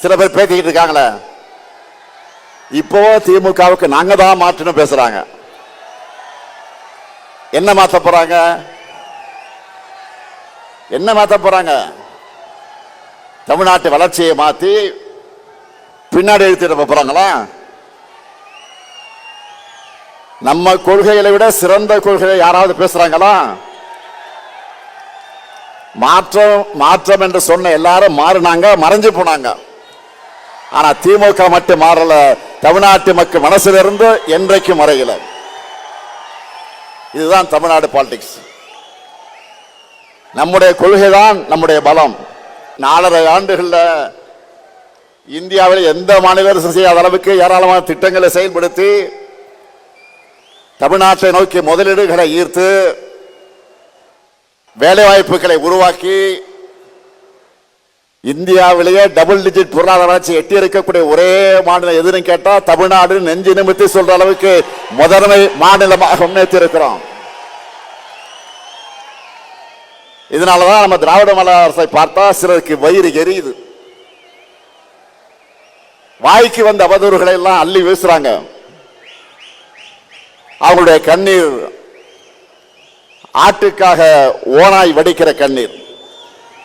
சில பேர் பேசிக்கிட்டு இருக்காங்களே, இப்போ திமுகவுக்கு நாங்க தான் மாற்றணும் பேசுறாங்க. என்ன மாத்த போறாங்க? என்ன மாத்த போறாங்க? தமிழ்நாட்டு வளர்ச்சியை மாத்தி பின்னாடி எழுத்திட போறாங்களா? நம்ம கொள்கைகளை விட சிறந்த கொள்கையை யாராவது பேசுறாங்களா? மாற்றம் மாற்றம் என்று சொன்ன எல்லாரும் மாறினாங்க, மறைஞ்சு போனாங்க. ஆனா திமுக மட்டும் மாறல, தமிழ்நாட்டு மக்கள் மனசிலிருந்து என்றைக்கும் மறையல. இதுதான் தமிழ்நாடு பாலிடிக்ஸ். நம்முடைய கொள்கை தான் நம்முடைய பலம். 4.5 ஆண்டுகள்ல இந்தியாவில் எந்த மாநில அரசு செய்யாத அளவுக்கு ஏராளமான திட்டங்களை செயல்படுத்தி தமிழ்நாட்டை நோக்கி முதலீடுகளை ஈர்த்து வேலை வாய்ப்புகளை உருவாக்கி இந்தியாவிலேயே டபுள் டிஜிட் பொருளாதார வளர்ச்சி எட்டி இருக்கக்கூடிய ஒரே மாநிலம் எதுன்னு கேட்டா தமிழ்நாடு நெஞ்சு நிமித்தி சொல்ற அளவுக்கு முதன்மை மாநிலமாக முன்னேற்றி இருக்கிறோம். இதனாலதான் நம்ம திராவிட மாடல் அரசை பார்த்தா சிலருக்கு வயிறு எரியுது. வாய்க்கு வந்த அவதூறுகளை எல்லாம் அள்ளி வீசுறாங்க. அவங்களுடைய கண்ணீர் ஆட்டுக்காக ஓனாய் வடிக்கிற கண்ணீர்.